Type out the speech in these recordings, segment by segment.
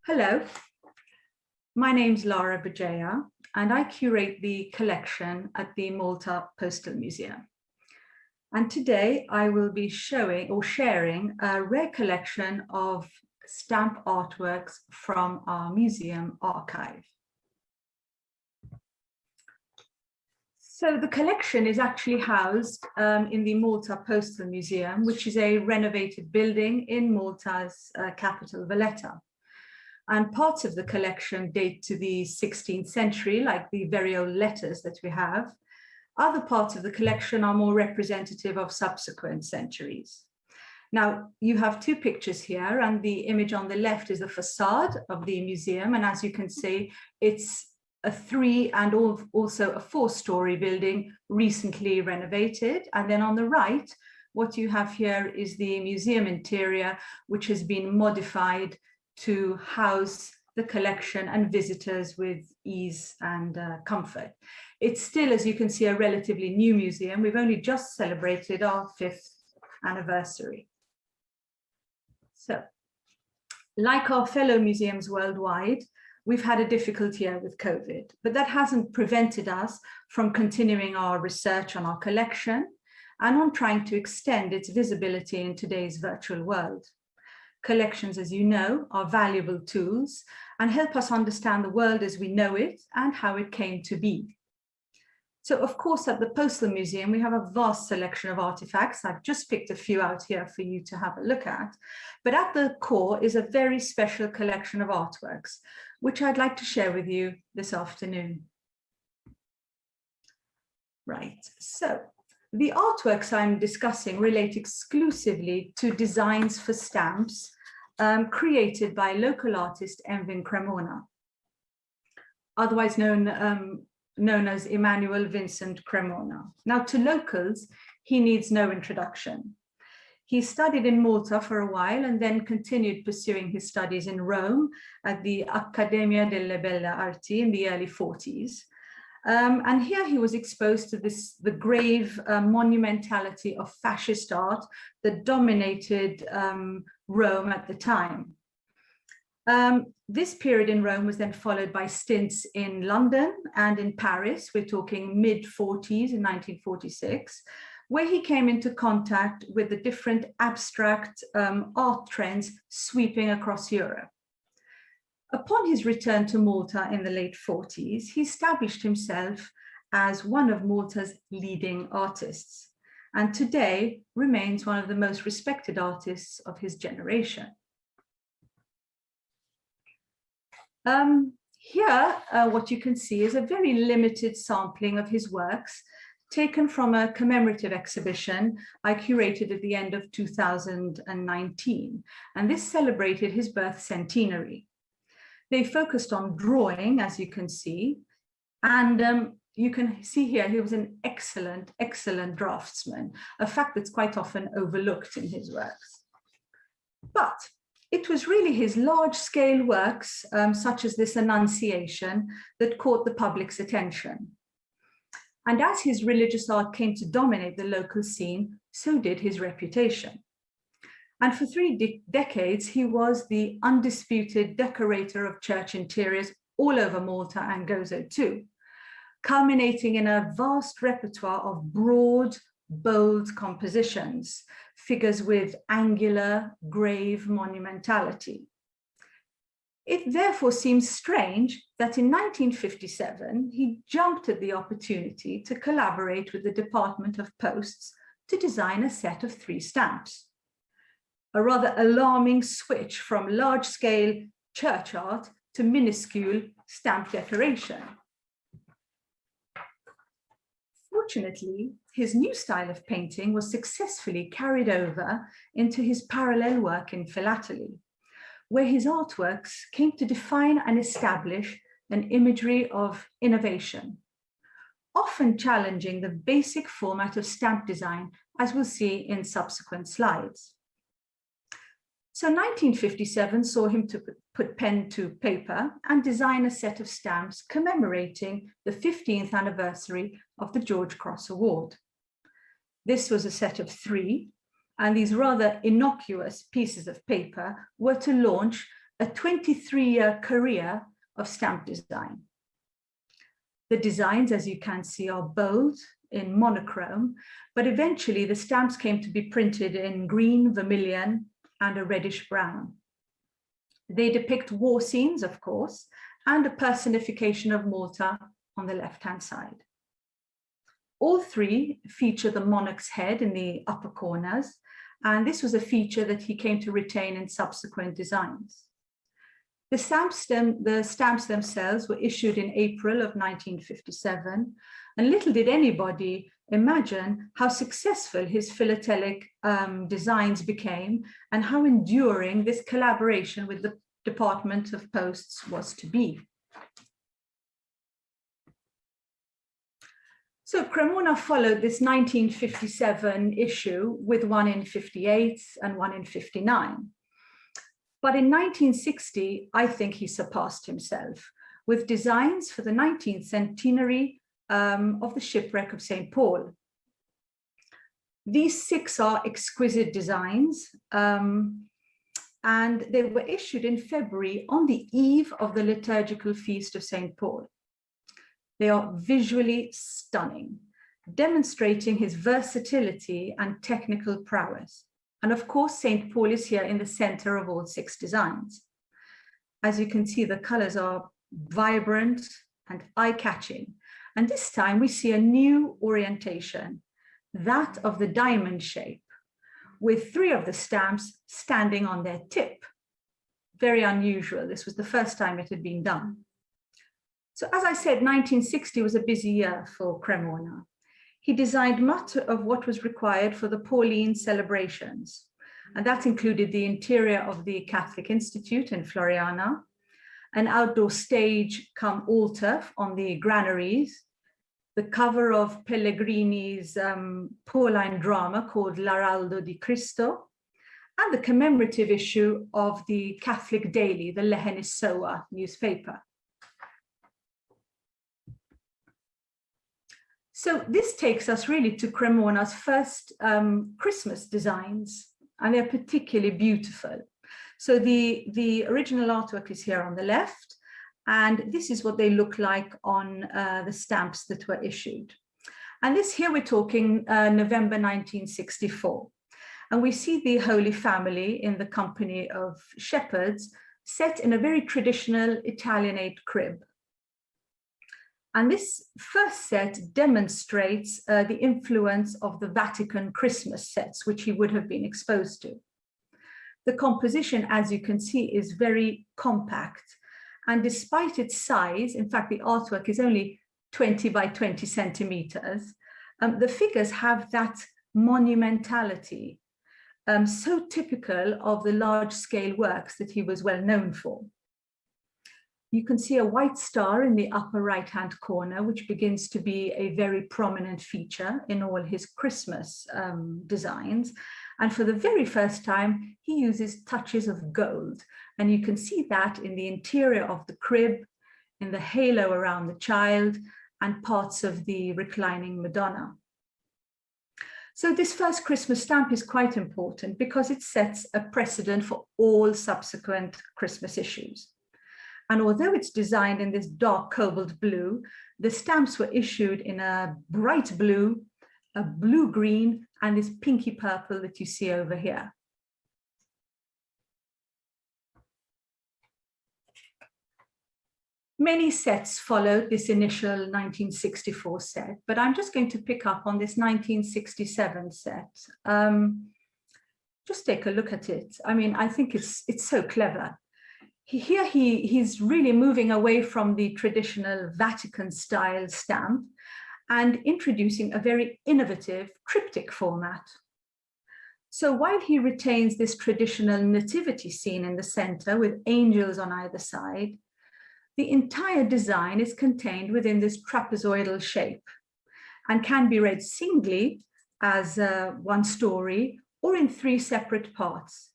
Hello, my name's Lara Bugeja, and I curate the collection at the Malta Postal Museum. And today I will be sharing a rare collection of stamp artworks from our museum archive. So the collection is actually housed in the Malta Postal Museum, which is a renovated building in Malta's capital, Valletta. And parts of the collection date to the 16th century, like the very old letters that we have. Other parts of the collection are more representative of subsequent centuries. Now, you have two pictures here, and the image on the left is the facade of the museum. And as you can see, it's a 3- and also a 4-story building recently renovated. And then on the right, what you have here is the museum interior, which has been modified to house the collection and visitors with ease and comfort. It's still, as you can see, a relatively new museum. We've only just celebrated our 5th anniversary. So, like our fellow museums worldwide, we've had a difficult year with COVID, but that hasn't prevented us from continuing our research on our collection and on trying to extend its visibility in today's virtual world. Collections, as you know, are valuable tools and help us understand the world as we know it and how it came to be. So, of course, at the Postal Museum, we have a vast selection of artifacts. I've just picked a few out here for you to have a look at. But at the core is a very special collection of artworks, which I'd like to share with you this afternoon. Right, so the artworks I'm discussing relate exclusively to designs for stamps created by local artist Envin Cremona, otherwise known as Emmanuel Vincent Cremona. Now, to locals, he needs no introduction. He studied in Malta for a while and then continued pursuing his studies in Rome at the Accademia delle Belle Arti in the early 40s. And here he was exposed to the grave monumentality of fascist art that dominated Rome at the time. This period in Rome was then followed by stints in London and in Paris. We're talking mid-40s in 1946, where he came into contact with the different abstract art trends sweeping across Europe. Upon his return to Malta in the late 40s, he established himself as one of Malta's leading artists, and today remains one of the most respected artists of his generation. Here, what you can see is a very limited sampling of his works taken from a commemorative exhibition I curated at the end of 2019, and this celebrated his birth centenary. They focused on drawing, as you can see, and you can see here he was an excellent draftsman, a fact that's quite often overlooked in his works. But it was really his large-scale works, such as this Annunciation, that caught the public's attention. And as his religious art came to dominate the local scene, so did his reputation. And for 3 decades, he was the undisputed decorator of church interiors all over Malta and Gozo too, culminating in a vast repertoire of broad, bold compositions, figures with angular, grave monumentality. It therefore seems strange that in 1957, he jumped at the opportunity to collaborate with the Department of Posts to design a set of 3 stamps. A rather alarming switch from large-scale church art to minuscule stamp decoration. Fortunately, his new style of painting was successfully carried over into his parallel work in philately, where his artworks came to define and establish an imagery of innovation, often challenging the basic format of stamp design, as we'll see in subsequent slides. So 1957 saw him to put pen to paper and design a set of stamps commemorating the 15th anniversary of the George Cross Award. This was a set of 3, and these rather innocuous pieces of paper were to launch a 23-year career of stamp design. The designs, as you can see, are bold in monochrome, but eventually the stamps came to be printed in green, vermilion, and a reddish brown. They depict war scenes, of course, and a personification of Malta on the left-hand side. All three feature the monarch's head in the upper corners, and this was a feature that he came to retain in subsequent designs. The stamps themselves were issued in April of 1957, and little did anybody imagine how successful his philatelic designs became and how enduring this collaboration with the Department of Posts was to be. So Cremona followed this 1957 issue with one in 58 and one in 59. But in 1960, I think he surpassed himself with designs for the 19th centenary of the shipwreck of St. Paul. These 6 are exquisite designs, and they were issued in February on the eve of the liturgical feast of St. Paul. They are visually stunning, demonstrating his versatility and technical prowess. And of course, St. Paul is here in the center of all 6 designs. As you can see, the colors are vibrant and eye-catching. And this time we see a new orientation, that of the diamond shape, with 3 of the stamps standing on their tip. Very unusual. This was the first time it had been done. So as I said, 1960 was a busy year for Cremona. He designed much of what was required for the Pauline celebrations, and that included the interior of the Catholic Institute in Floriana, an outdoor stage cum altar on the granaries, the cover of Pellegrini's Pauline drama called L'Araldo di Cristo, and the commemorative issue of the Catholic daily, the Lehenissoa newspaper. So this takes us really to Cremona's first Christmas designs, and they're particularly beautiful. So the original artwork is here on the left, and this is what they look like on the stamps that were issued. And this here we're talking November 1964. And we see the Holy Family in the company of shepherds set in a very traditional Italianate crib. And this first set demonstrates the influence of the Vatican Christmas sets, which he would have been exposed to. The composition, as you can see, is very compact. And despite its size, in fact, the artwork is only 20 by 20 centimeters, the figures have that monumentality, so typical of the large-scale works that he was well known for. You can see a white star in the upper right-hand corner, which begins to be a very prominent feature in all his Christmas designs. And for the very first time, he uses touches of gold. And you can see that in the interior of the crib, in the halo around the child, and parts of the reclining Madonna. So this first Christmas stamp is quite important because it sets a precedent for all subsequent Christmas issues. And although it's designed in this dark cobalt blue, the stamps were issued in a bright blue, a blue-green, and this pinky purple that you see over here. Many sets followed this initial 1964 set, but I'm just going to pick up on this 1967 set. Just take a look at it. I mean, I think it's so clever. Here he's really moving away from the traditional Vatican-style stamp and introducing a very innovative triptych format. So while he retains this traditional nativity scene in the center with angels on either side, the entire design is contained within this trapezoidal shape and can be read singly as one story or in 3 separate parts.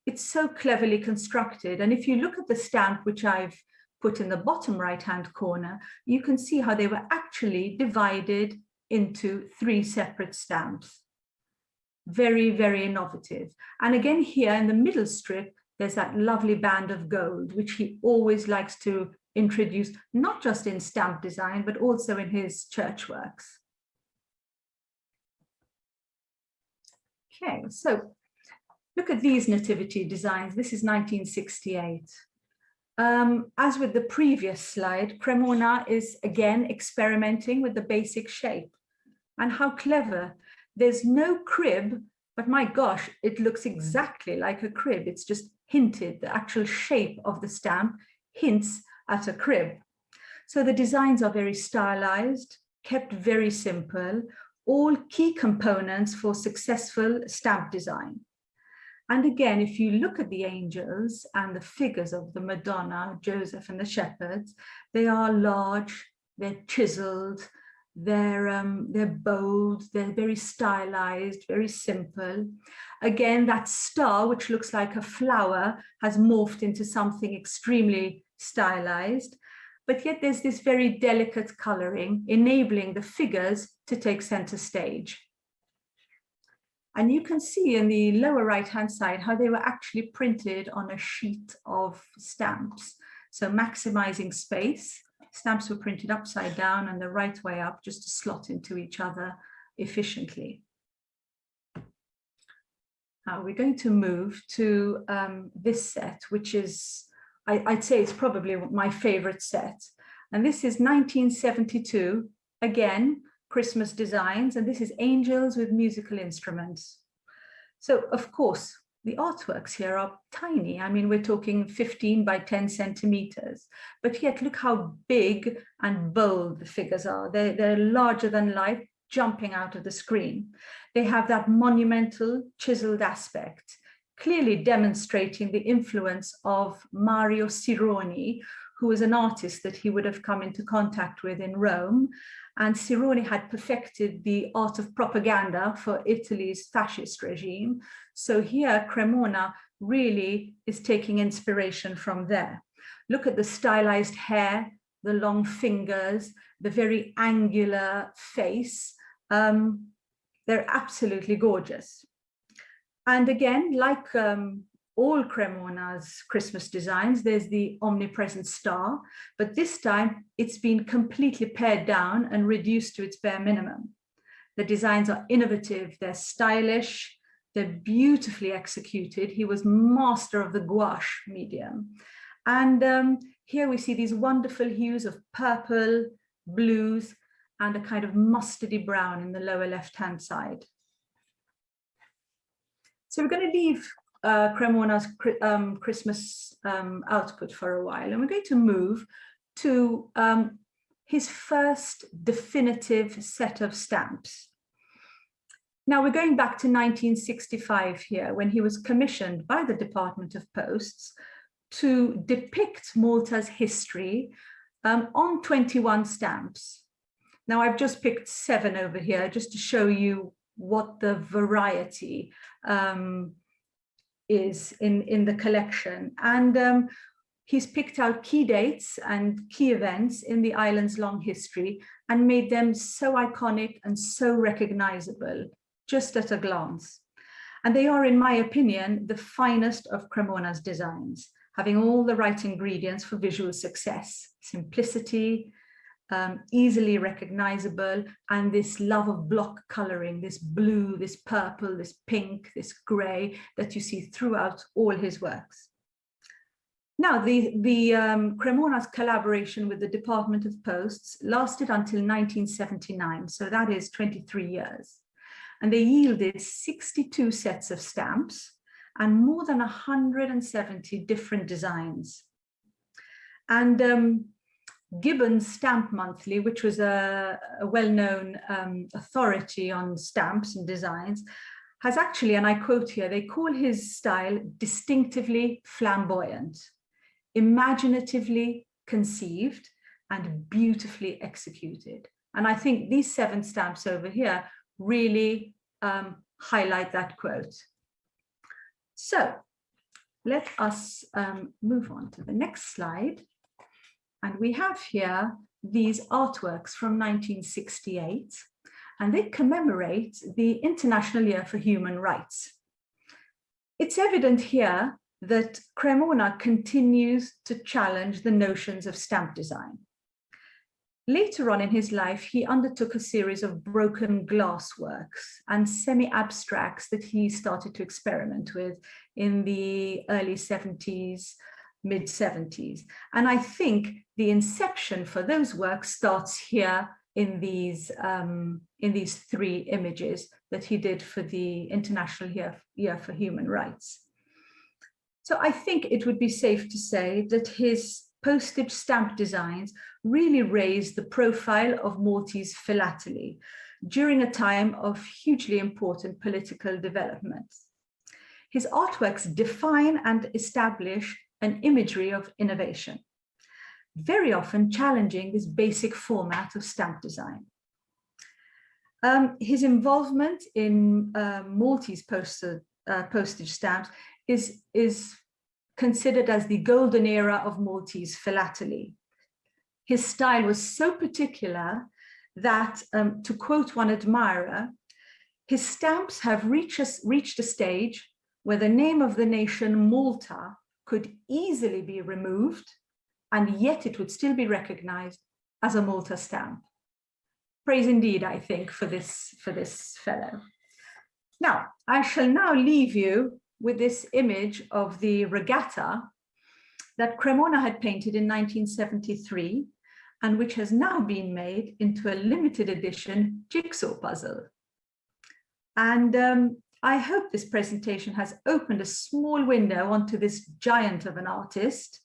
It's so cleverly constructed. And if you look at the stamp, which I've put in the bottom right-hand corner, you can see how they were actually divided into 3 separate stamps. Very, very innovative. And again, here in the middle strip, there's that lovely band of gold, which he always likes to introduce, not just in stamp design, but also in his church works. Okay, so look at these nativity designs. This is 1968. As with the previous slide, Cremona is again experimenting with the basic shape. And how clever. There's no crib, but my gosh, it looks exactly like a crib. It's just hinted, the actual shape of the stamp hints at a crib. So the designs are very stylized, kept very simple, all key components for successful stamp design. And again, if you look at the angels and the figures of the Madonna, Joseph and the shepherds, they are large, they're chiseled, they're bold, they're very stylized, very simple. Again, that star, which looks like a flower, has morphed into something extremely stylized, but yet there's this very delicate coloring, enabling the figures to take center stage. And you can see in the lower right-hand side how they were actually printed on a sheet of stamps. So maximizing space, stamps were printed upside down and the right way up just to slot into each other efficiently. Now we're going to move to this set, which is, I'd say it's probably my favorite set. And this is 1972, again, Christmas designs, and this is angels with musical instruments. So of course, the artworks here are tiny. I mean, we're talking 15 by 10 centimeters, but yet look how big and bold the figures are. They're larger than life, jumping out of the screen. They have that monumental chiseled aspect, clearly demonstrating the influence of Mario Sironi, who was an artist that he would have come into contact with in Rome. And Sironi had perfected the art of propaganda for Italy's fascist regime. So here, Cremona really is taking inspiration from there. Look at the stylized hair, the long fingers, the very angular face. They're absolutely gorgeous. And again, like all Cremona's Christmas designs, there's the omnipresent star, but this time it's been completely pared down and reduced to its bare minimum. The designs are innovative, they're stylish, they're beautifully executed. He was master of the gouache medium. And here we see these wonderful hues of purple, blues, and a kind of mustardy brown in the lower left-hand side. So we're going to leave Cremona's Christmas output for a while, and we're going to move to his first definitive set of stamps. Now we're going back to 1965 here, when he was commissioned by the Department of Posts to depict Malta's history on 21 stamps. Now I've just picked 7 over here just to show you what the variety is in the collection. And he's picked out key dates and key events in the island's long history and made them so iconic and so recognizable just at a glance. And they are, in my opinion, the finest of Cremona's designs, having all the right ingredients for visual success: simplicity, easily recognizable, and this love of block coloring, this blue, this purple, this pink, this gray that you see throughout all his works. Now, the Cremona's collaboration with the Department of Posts lasted until 1979, so that is 23 years. And they yielded 62 sets of stamps and more than 170 different designs. And Gibbon's Stamp Monthly, which was a well-known authority on stamps and designs, has actually, and I quote here, they call his style distinctively flamboyant, imaginatively conceived, and beautifully executed. And I think these 7 stamps over here really highlight that quote. So let us move on to the next slide. And we have here these artworks from 1968, and they commemorate the International Year for Human Rights. It's evident here that Cremona continues to challenge the notions of stamp design. Later on in his life, he undertook a series of broken glass works and semi-abstracts that he started to experiment with in the early 70s, mid 70s. And I think the inception for those works starts here in these three images that he did for the International Year for Human Rights. So I think it would be safe to say that his postage stamp designs really raised the profile of Maltese philately during a time of hugely important political developments. His artworks define and establish an imagery of innovation, very often challenging this basic format of stamp design. His involvement in Maltese postage stamps is considered as the golden era of Maltese philately. His style was so particular that, to quote one admirer, his stamps have reached a stage where the name of the nation Malta could easily be removed, and yet it would still be recognized as a Malta stamp. Praise indeed, I think, for this fellow. Now, I shall now leave you with this image of the regatta that Cremona had painted in 1973, and which has now been made into a limited edition jigsaw puzzle. And I hope this presentation has opened a small window onto this giant of an artist.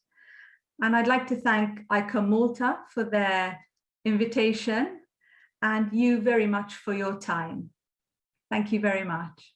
And I'd like to thank ICOM-Malta for their invitation, and you very much for your time. Thank you very much.